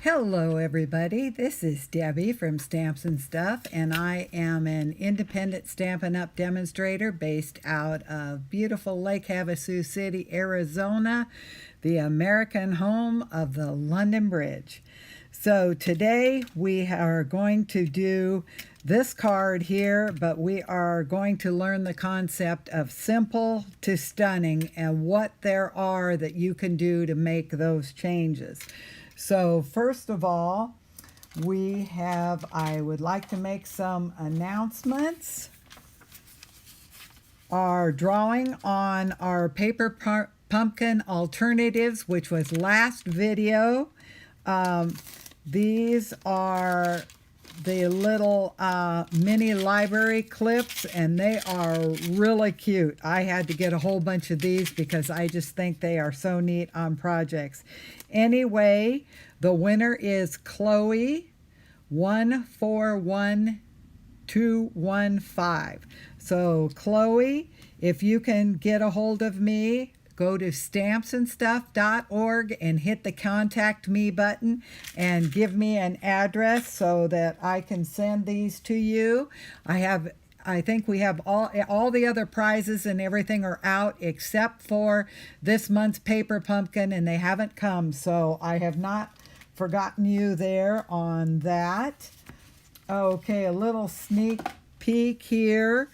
Hello everybody, this is Debbie from Stamps and Stuff, and I am an independent Stampin' Up! Demonstrator based out of beautiful Lake Havasu City, Arizona, the American home of the London Bridge. So today we are going to do this card here, but we are going to learn the concept of simple to stunning and what there are that you can do to make those changes. So first of all, I would like to make some announcements. Our drawing on our paper pumpkin alternatives, which was last video. These are the little mini library clips, and they are really cute. I had to get a whole bunch of these because I just think they are so neat on projects. Anyway, the winner is Chloe 141215. So Chloe, if you can get a hold of me, go to stampsnstuff.org and hit the contact me button and give me an address so that I can send these to you. I think we have all the other prizes and everything are out except for this month's paper pumpkin, and they haven't come, so I have not forgotten you there on that. Okay, a little sneak peek here.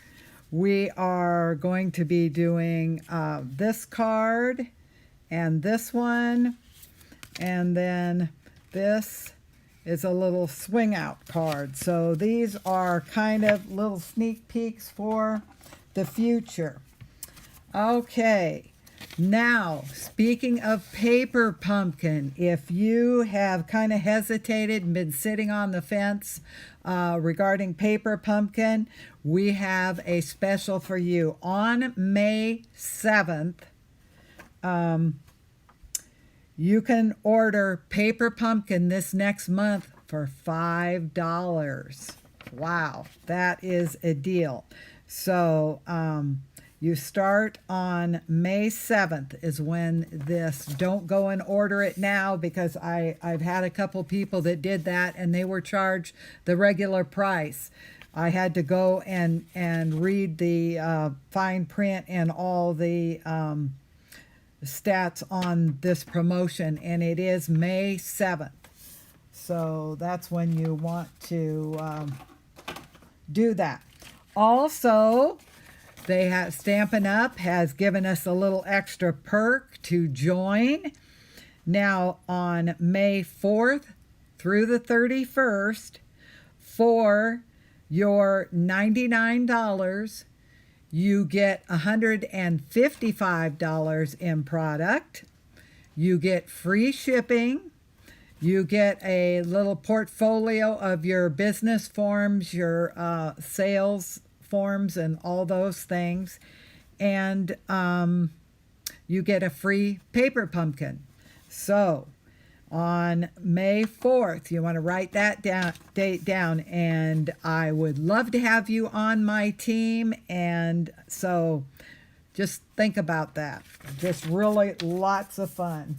We are going to be doing this card and this one, and then this is a little swing out card. So these are kind of little sneak peeks for the future. Okay, now speaking of paper pumpkin, if you have kind of hesitated and been sitting on the fence regarding paper pumpkin, we have a special for you. On May 7th, you can order paper pumpkin this next month for $5. Wow, that is a deal. So you start on May 7th is when this. Don't go and order it now, because I've had a couple people that did that and they were charged the regular price. I had to go and read the fine print and all the stats on this promotion, and it is May 7th. So that's when you want to do that. Also, Stampin' Up! Has given us a little extra perk to join. Now on May 4th through the 31st, for your $99, you get $155 in product. You get free shipping. You get a little portfolio of your business forms, your sales forms, and all those things. And you get a free paper pumpkin. So on May 4th, you want to write that date down, and I would love to have you on my team. And so just think about that. Just really lots of fun.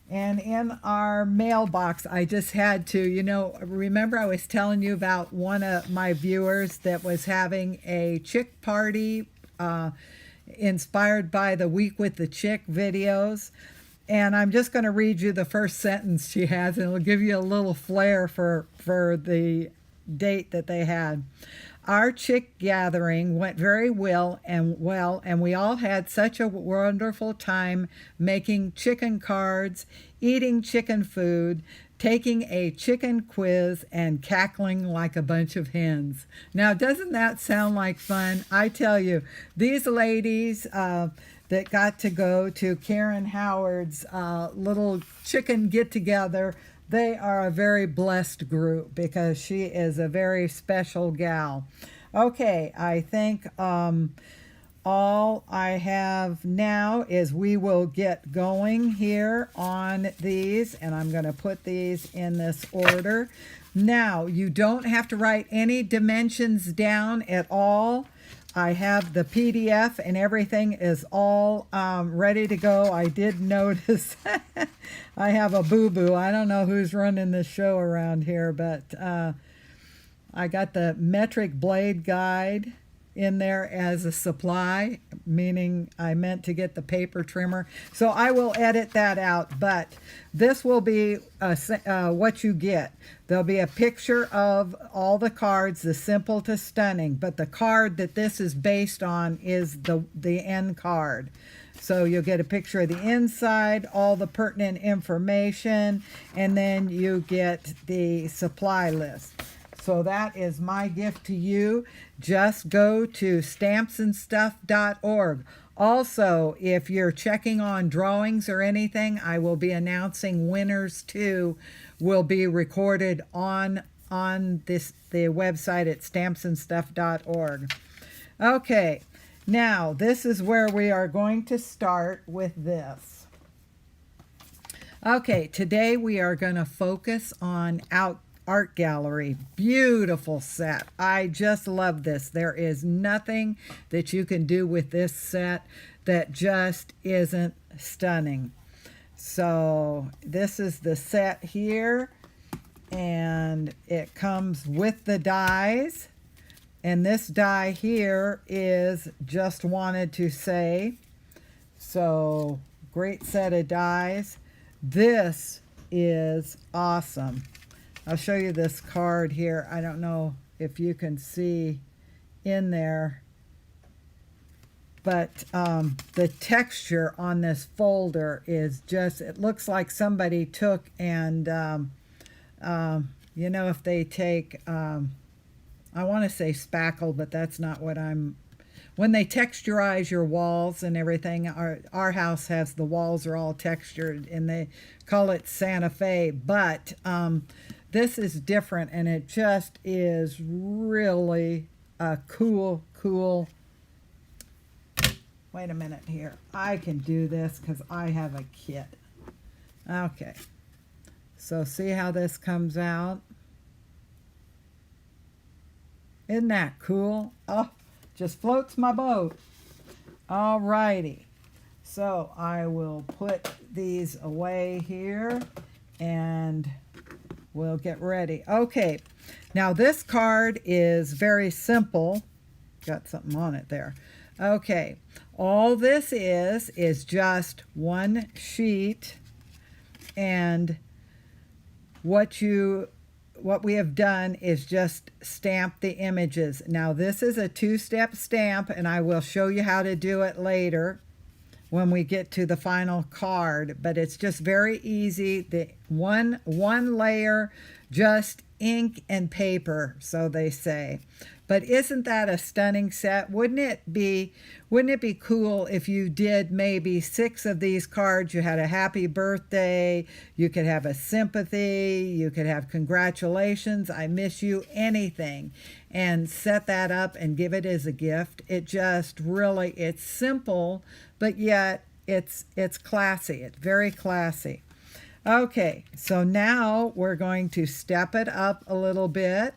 And in our mailbox, I just had to, remember I was telling you about one of my viewers that was having a chick party inspired by the Week with the Chick videos. And I'm just going to read you the first sentence she has, and it'll give you a little flair for the date that they had. Our chick gathering went very well, and we all had such a wonderful time making chicken cards, eating chicken food, taking a chicken quiz, and cackling like a bunch of hens. Now, doesn't that sound like fun? I tell you, these ladies that got to go to Karen Howard's little chicken get-together, they are a very blessed group because she is a very special gal. Okay, I think all I have now is we will get going here on these, and I'm going to put these in this order. Now, you don't have to write any dimensions down at all. I have the PDF and everything is all ready to go. I did notice I have a boo-boo. I don't know who's running the show around here, but I got the metric blade guide in there as a supply, meaning I meant to get the paper trimmer. So I will edit that out, but this will be what you get. There'll be a picture of all the cards, the simple to stunning, but the card that this is based on is the end card. So you'll get a picture of the inside, all the pertinent information, and then you get the supply list. So that is my gift to you. Just go to stampsnstuff.org. Also, if you're checking on drawings or anything, I will be announcing winners too. Will be recorded on the website at stampsnstuff.org. Okay, now this is where we are going to start with this. Okay, today we are going to focus on art gallery. Beautiful set. I just love this. There is nothing that you can do with this set that just isn't stunning. So this is the set here, and it comes with the dies, and this die here is just wanted to say. So great set of dies. This is awesome. I'll show you this card here. I don't know if you can see in there, but the texture on this folder is just, it looks like somebody took and, you know, if they take, I want to say spackle, but that's not what when they texturize your walls and everything, our house has, the walls are all textured, and they call it Santa Fe, but this is different, and it just is really a cool. Wait a minute here. I can do this because I have a kit. Okay. So see how this comes out? Isn't that cool? Oh, just floats my boat. All righty. So I will put these away here, and we'll get ready. Okay, now this card is very simple. Got something on it there. Okay, all this is just one sheet, and what we have done is just stamp the images. Now this is a two-step stamp, and I will show you how to do it later when we get to the final card, but it's just very easy. The one layer, just ink and paper, so they say. But isn't that a stunning set? Wouldn't it be cool if you did maybe 6 of these cards? You had a happy birthday, you could have a sympathy, you could have congratulations, I miss you, anything, and set that up and give it as a gift. It just really, it's simple, but yet it's classy. It's very classy. Okay, so now we're going to step it up a little bit.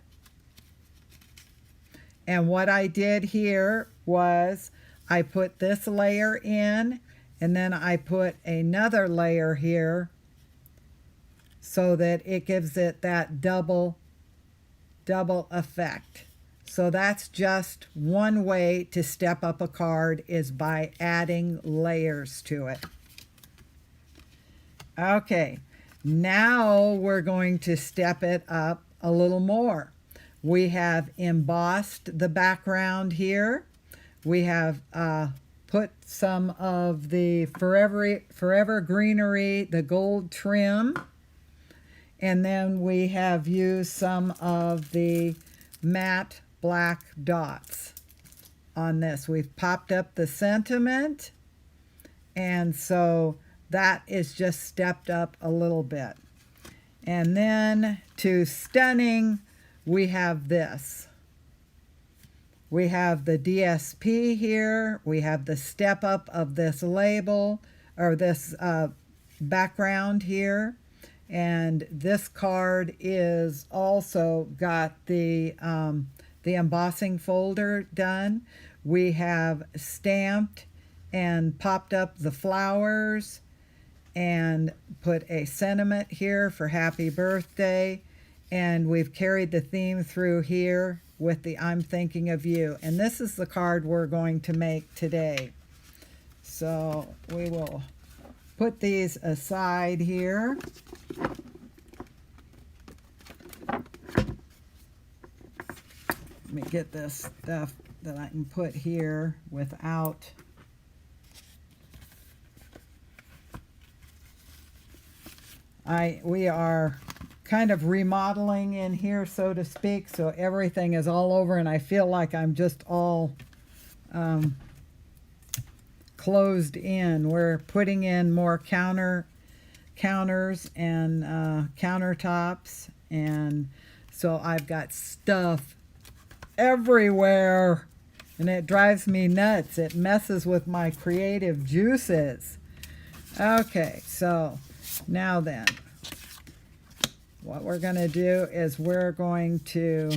And what I did here was I put this layer in, and then I put another layer here so that it gives it that double effect. So that's just one way to step up a card, is by adding layers to it. Okay, now we're going to step it up a little more. We have embossed the background here. We have put some of the Forever Greenery, the gold trim. And then we have used some of the matte black dots on this. We've popped up the sentiment. And so that is just stepped up a little bit. And then to stunning, we have this. We have the DSP here. We have the step up of this label, or this background here. And this card is also got the embossing folder done. we have stamped and popped up the flowers and put a sentiment here for happy birthday. And we've carried the theme through here with the I'm thinking of you. And this is the card we're going to make today. So we will put these aside here. Let me get this stuff that I can put here without we are kind of remodeling in here, so to speak, so everything is all over and I feel like I'm just all closed in. We're putting in more counters and countertops, and so I've got stuff everywhere and it drives me nuts. It messes with my creative juices. Okay, so now then, what we're going to do is we're going to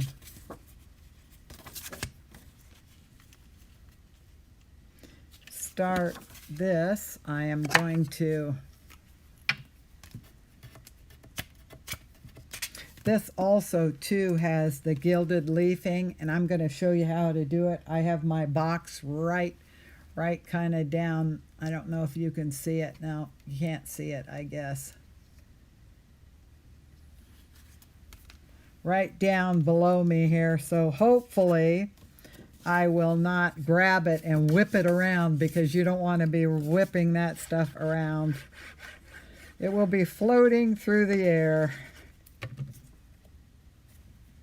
start this. I am going to, this also too has the gilded leafing, and I'm going to show you how to do it. I have my box right kind of down. I don't know if you can see it. No, you can't see it, I guess. Right down below me here, so hopefully I will not grab it and whip it around, because you don't want to be whipping that stuff around. It will be floating through the air.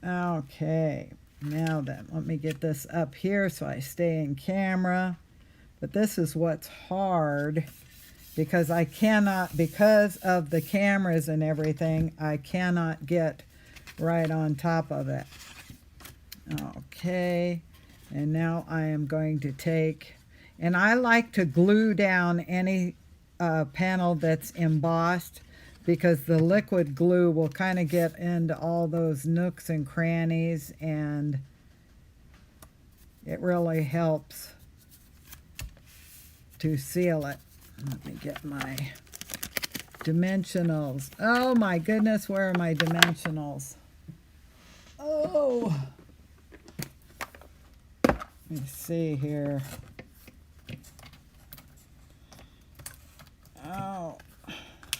Okay, now then, let me get this up here so I stay in camera. But this is what's hard, because I cannot, because of the cameras and everything, I cannot get right on top of it. Okay, and now I am going to take, and I like to glue down any panel that's embossed, because the liquid glue will kind of get into all those nooks and crannies, and it really helps to seal it. Let me get my dimensionals. Oh my goodness, where are my dimensionals? Oh, let me see here. Oh,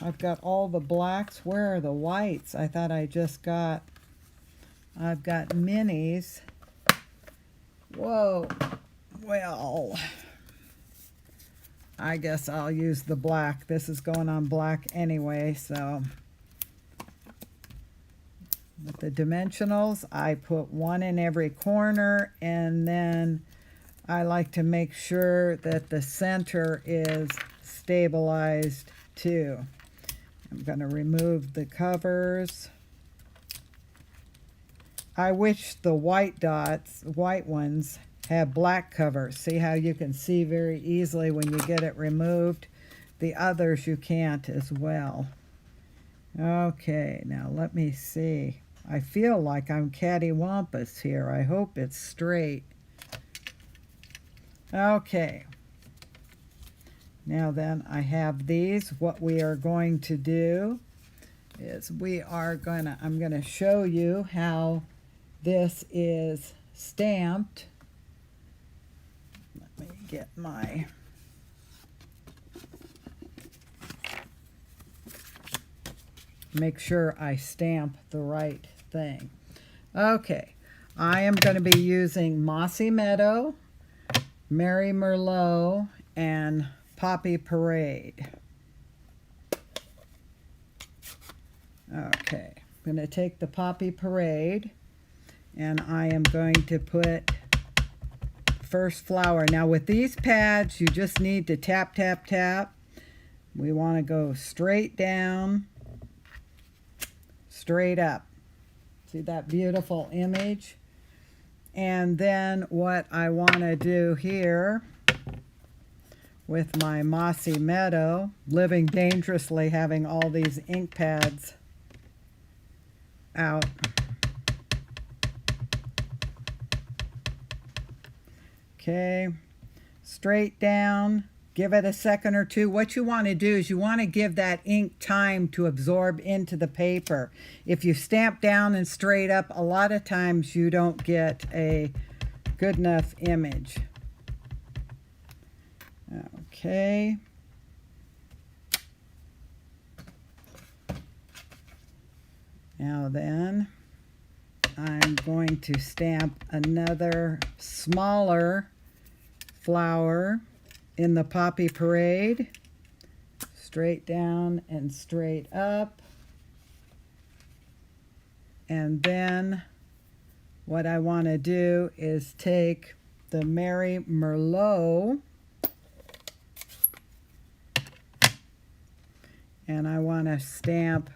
I've got all the blacks. Where are the whites? I thought I just got, I've got minis. Whoa, well, I guess I'll use the black. This is going on black anyway, so with the dimensionals, I put one in every corner, and then I like to make sure that the center is stabilized too. I'm going to remove the covers. I wish the white dots, white ones, have black covers. See how you can see very easily when you get it removed? The others you can't as well. Okay, now let me see. I feel like I'm cattywampus here. I hope it's straight. Okay. Now then, I have these. What we are going to do is I'm going to show you how this is stamped. Let me get my make sure I stamp the right thing. Okay, I am going to be using Mossy Meadow, Merry Merlot, and Poppy Parade. Okay, I'm going to take the Poppy Parade, and I am going to put first flower. Now with these pads, you just need to tap, tap, tap. We want to go straight down, straight up. See that beautiful image? And then what I want to do here with my Mossy Meadow, living dangerously, having all these ink pads out. Okay, straight down. Give it a second or two. What you want to do is you want to give that ink time to absorb into the paper. If you stamp down and straight up, a lot of times you don't get a good enough image. Okay. Now then, I'm going to stamp another smaller flower in the Poppy Parade. Straight down and straight up. And then what I want to do is take the Merry Merlot and I want to stamp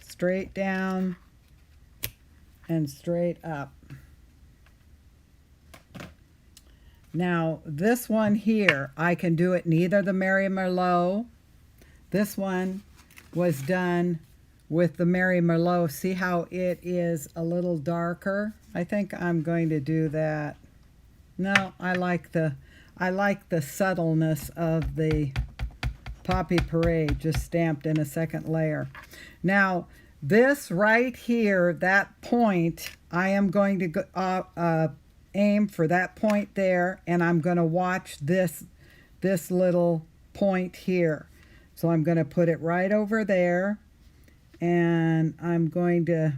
straight down and straight up. Now this one here, I can do it in either the Merry Merlot. This one was done with the Merry Merlot. See how it is a little darker? I think I'm going to do that. No, I like the subtleness of the Poppy Parade, just stamped in a second layer. Now this right here, that point, I am going to go, aim for that point there, and I'm going to watch this little point here. So I'm going to put it right over there, and I'm going to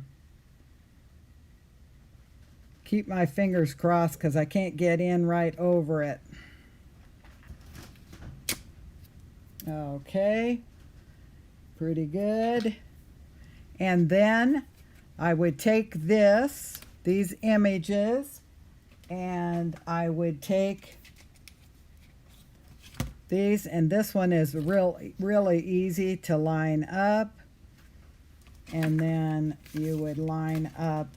keep my fingers crossed because I can't get in right over it. Okay, pretty good. And then I would take these images, and I would take these, and this one is really easy to line up, and then you would line up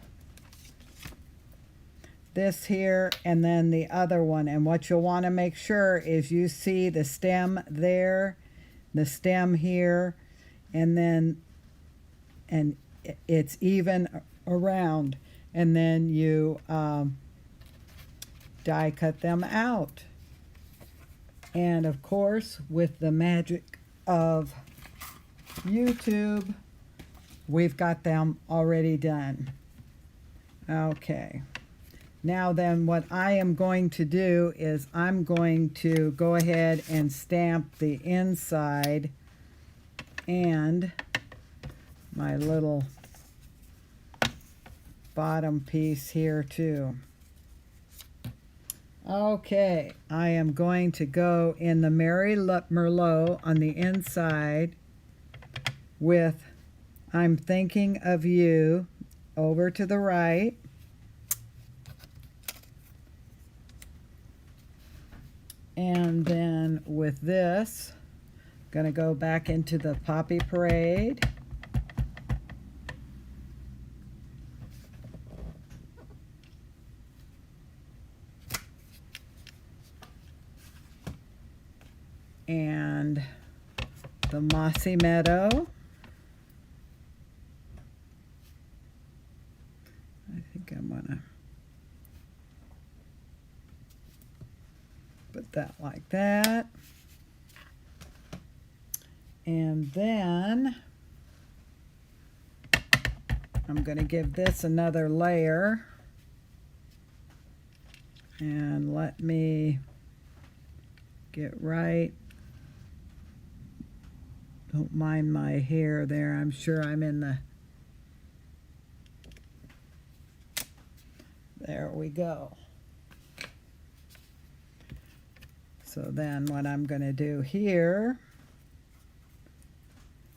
this here and then the other one. And what you'll want to make sure is you see the stem there, the stem here, and then it's even around, and then you die cut them out. And of course, with the magic of YouTube, we've got them already done. Okay, now then what I am going to do is I'm going to go ahead and stamp the inside and my little bottom piece here too. Okay, I am going to go in the Merry Merlot on the inside with I'm Thinking of You over to the right. And then with this, I'm going to go back into the Poppy Parade. And the Mossy Meadow. I think I'm going to put that like that. And then I'm going to give this another layer. And let me get right. Don't mind my hair there. I'm sure I'm in the... There we go. So then what I'm going to do here...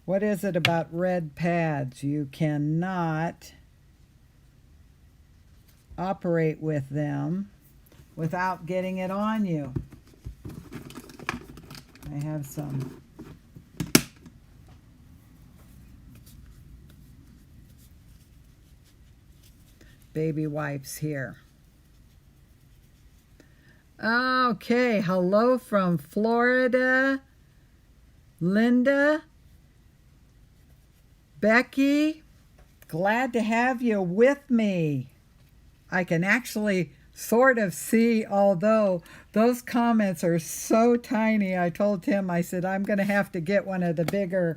What is it about red pads? You cannot operate with them without getting it on you. I have some baby wipes here. Okay, hello from Florida, Linda, Becky, glad to have you with me. I can actually sort of see, although those comments are so tiny. I told Tim, I said, I'm going to have to get one of the bigger,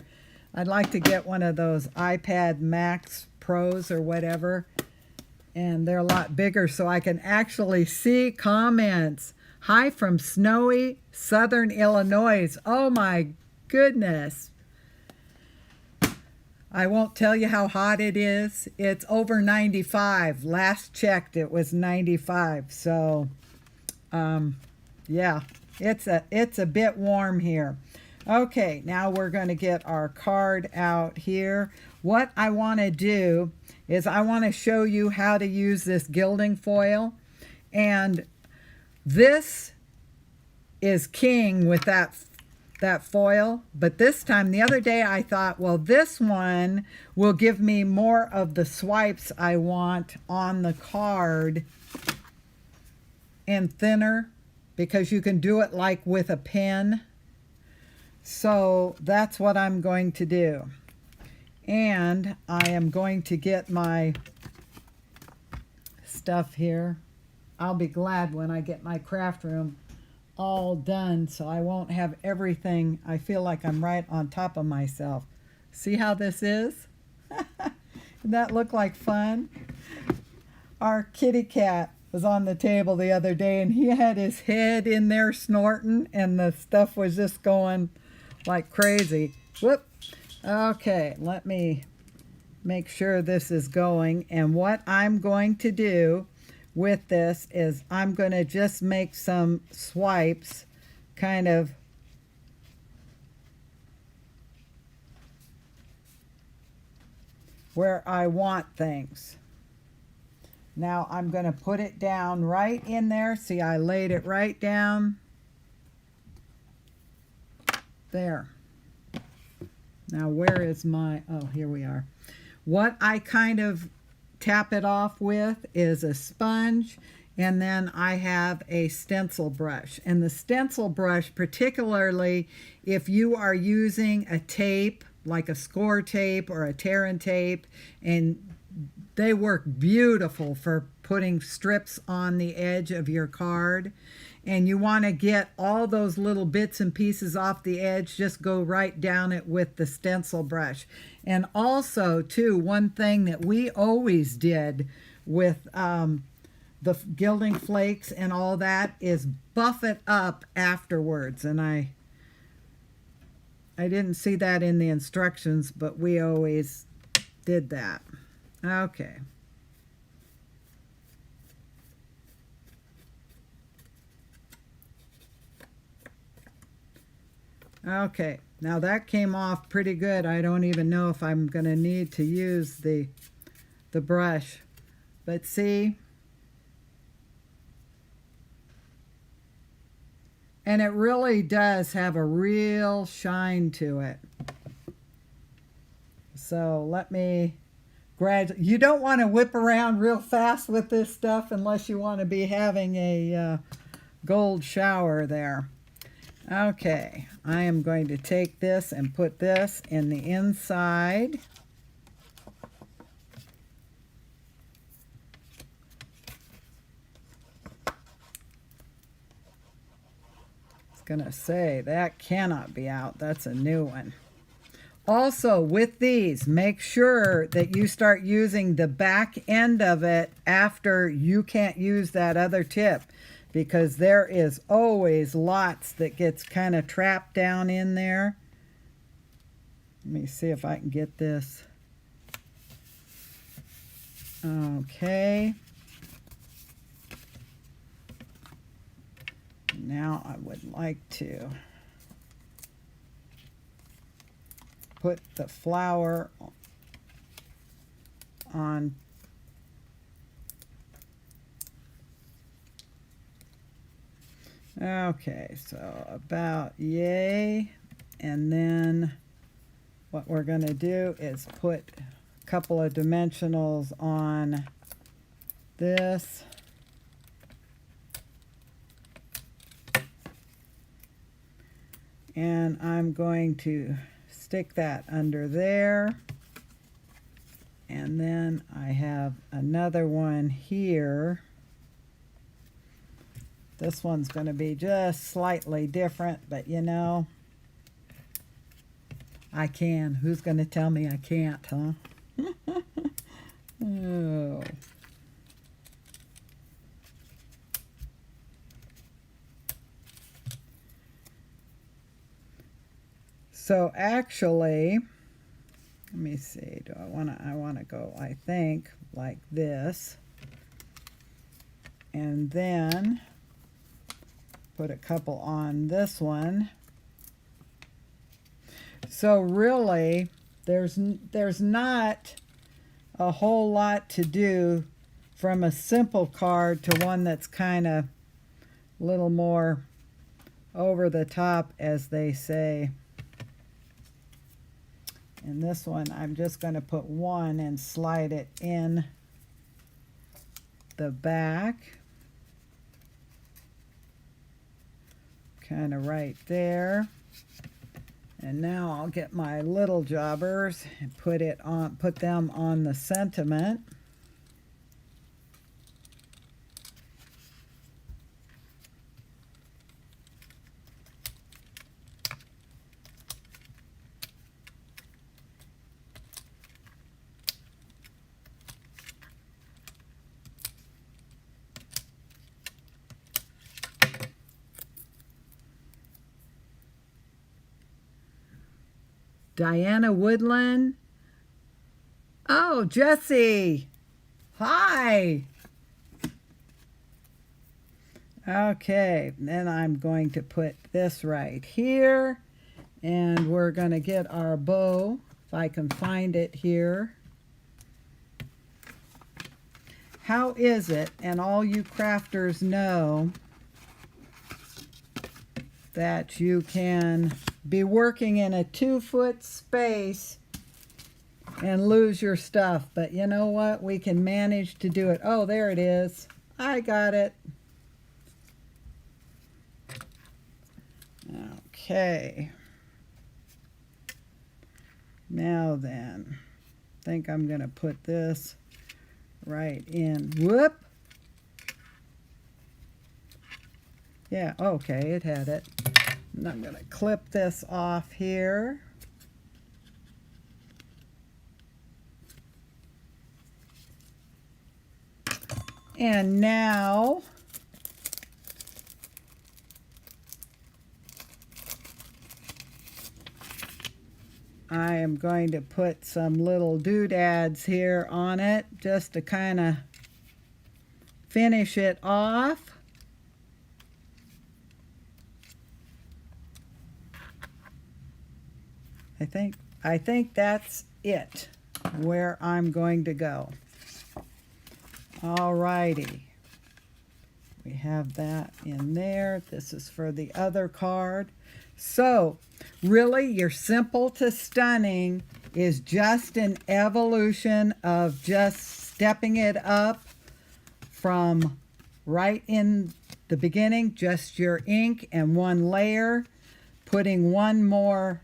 I'd like to get one of those iPad Max Pros or whatever. And they're a lot bigger so I can actually see comments. Hi from snowy southern Illinois. Oh my goodness. I won't tell you how hot it is. It's over 95. Last checked, it was 95. So, yeah, it's a bit warm here. Okay, now we're going to get our card out here. What I want to do is I want to show you how to use this gilding foil. And this is king with that foil, but this time, the other day, I thought, well, this one will give me more of the swipes I want on the card and thinner, because you can do it like with a pen. So that's what I'm going to do. And I am going to get my stuff here. I'll be glad when I get my craft room all done, so I won't have everything. I feel like I'm right on top of myself. See how this is? Doesn't that look like fun? Our kitty cat was on the table the other day, and he had his head in there snorting, and the stuff was just going like crazy. Whoop. Okay, let me make sure this is going. And what I'm going to do with this is I'm going to just make some swipes kind of where I want things. Now I'm going to put it down right in there. See, I laid it right down there. Now where is my, oh, here we are. What I kind of tap it off with is a sponge, and then I have a stencil brush. And the stencil brush, particularly if you are using a tape like a score tape or a Terran tape, and they work beautiful for putting strips on the edge of your card, and you want to get all those little bits and pieces off the edge, just go right down it with the stencil brush. And also, too, one thing that we always did with the gilding flakes and all that is buff it up afterwards. And I didn't see that in the instructions, but we always did that. Okay. Okay, now that came off pretty good. I don't even know if I'm going to need to use the brush. But see? And it really does have a real shine to it. So let me gradually. You don't want to whip around real fast with this stuff unless you want to be having a gold shower there. Okay, I am going to take this and put this in the inside. I was going to say, that cannot be out. That's a new one. Also, with these, make sure that you start using the back end of it after you can't use that other tip, because there is always lots that gets kind of trapped down in there. Let me see if I can get this. Okay. Now I would like to put the flower on. Okay, so about yay. And then what we're going to do is put a couple of dimensionals on this. And I'm going to stick that under there. And then I have another one here. This one's going to be just slightly different, but you know, I can. Who's going to tell me I can't, huh? Oh. So actually, let me see. I want to go, I think, like this. And then put a couple on this one. So really, there's not a whole lot to do from a simple card to one that's kind of a little more over the top, as they say. And this one, I'm just going to put one and slide it in the back. Kind of right there. And now I'll get my little jobbers and put them on the sentiment. Diana Woodland. Oh, Jessie. Hi. Okay, then I'm going to put this right here. And we're going to get our bow, if I can find it here. How is it, and all you crafters know, that you can be working in a 2-foot space and lose your stuff? But you know what? We can manage to do it. Oh, there it is. I got it. Okay. Now then, I think I'm going to put this right in. Whoop. Yeah, okay, it had it. And I'm going to clip this off here. And now I am going to put some little doodads here on it just to kind of finish it off. I think that's it, where I'm going to go. All righty. We have that in there. This is for the other card. So, really, your simple to stunning is just an evolution of just stepping it up from right in the beginning, just your ink and one layer, putting one more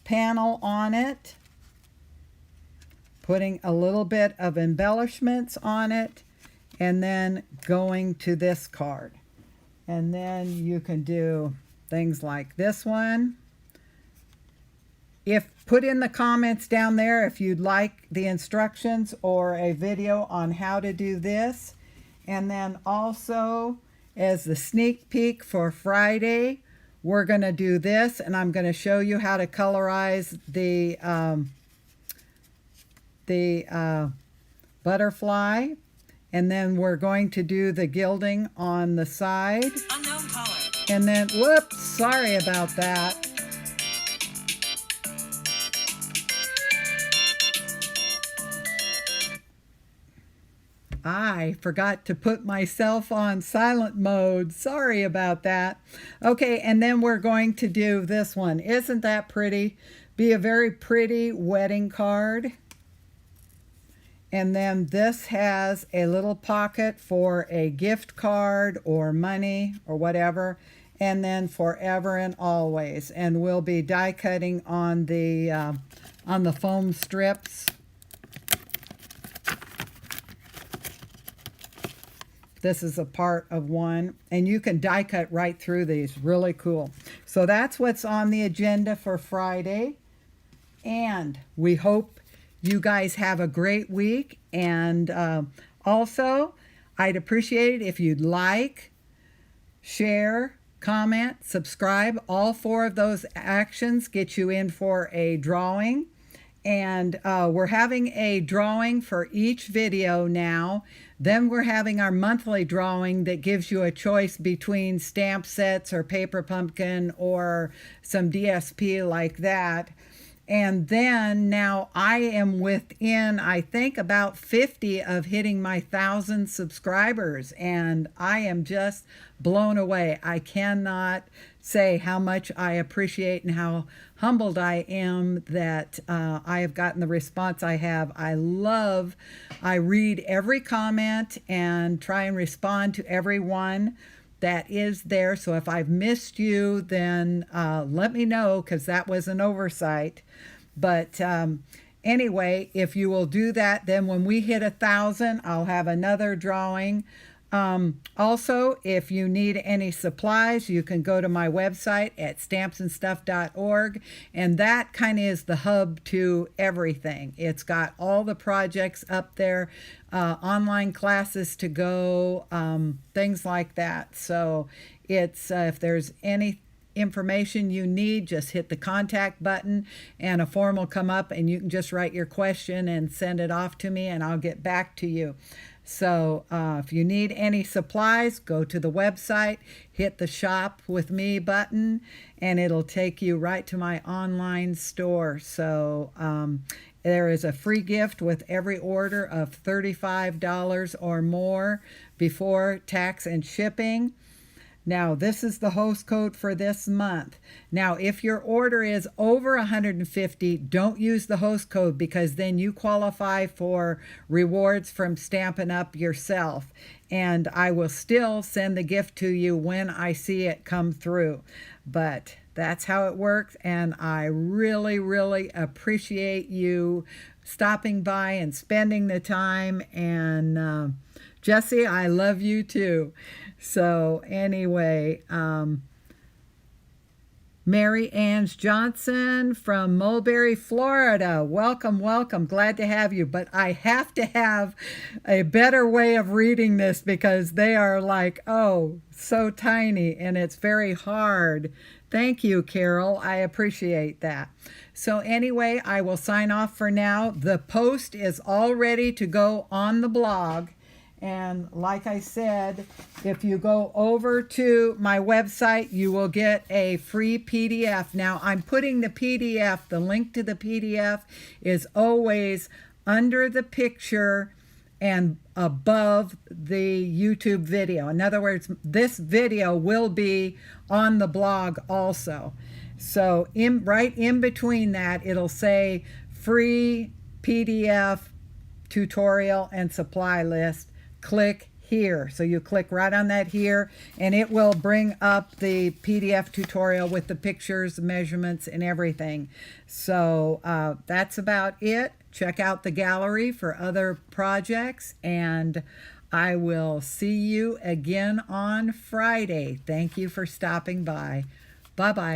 panel on it, putting a little bit of embellishments on it, and then going to this card. And then you can do things like this one. Put in the comments down there if you'd like the instructions or a video on how to do this. And then also, as the sneak peek for Friday, we're going to do this, and I'm going to show you how to colorize the butterfly. And then we're going to do the gilding on the side. Unknown color. And then, whoops, sorry about that. I forgot to put myself on silent mode. Sorry about that. Okay, and then we're going to do this one. Isn't that pretty? Be a very pretty wedding card. And then this has a little pocket for a gift card or money or whatever. And then forever and always. And we'll be die cutting on the foam strips This is a part of one, and you can die cut right through these. Really cool. So that's what's on the agenda for Friday. And we hope you guys have a great week. And also, I'd appreciate it if you'd like, share, comment, subscribe. All 4 of those actions get you in for a drawing. And we're having a drawing for each video now. Then we're having our monthly drawing that gives you a choice between stamp sets or paper pumpkin or some DSP like that. And then now I am within, I think, about 50 of hitting my 1,000 subscribers. And I am just blown away. I cannot say how much I appreciate and how humbled I am that I have gotten the response I have. I read every comment and try and respond to everyone that is there. So if I've missed you, then let me know, because that was an oversight. But anyway, if you will do that, then when we hit 1,000, I'll have another drawing. Also, if you need any supplies, you can go to my website at stampsnstuff.org, and that kind of is the hub to everything. It's got all the projects up there, online classes to go, things like that. So it's if there's any information you need, just hit the contact button and a form will come up, and you can just write your question and send it off to me, and I'll get back to you. So if you need any supplies, go to the website, hit the shop with me button, and it'll take you right to my online store. So there is a free gift with every order of $35 or more before tax and shipping. Now, this is the host code for this month. Now, if your order is over 150, don't use the host code, because then you qualify for rewards from Stampin' Up! Yourself. And I will still send the gift to you when I see it come through. But that's how it works, and I really, really appreciate you stopping by and spending the time. And Jessie, I love you too. So anyway, Mary Ann's Johnson from Mulberry, Florida. Welcome, welcome. Glad to have you. But I have to have a better way of reading this, because they are like, oh, so tiny, and it's very hard. Thank you, Carol. I appreciate that. So anyway, I will sign off for now. The post is all ready to go on the blog. And like I said, if you go over to my website, you will get a free PDF. Now, I'm putting the PDF, the link to the PDF is always under the picture and above the YouTube video. In other words, this video will be on the blog also. So right in between that, it'll say free PDF tutorial and supply list. Click here. So you click right on that here, and it will bring up the PDF tutorial with the pictures, measurements, and everything. So that's about it. Check out the gallery for other projects, and I will see you again on Friday. Thank you for stopping by. Bye-bye.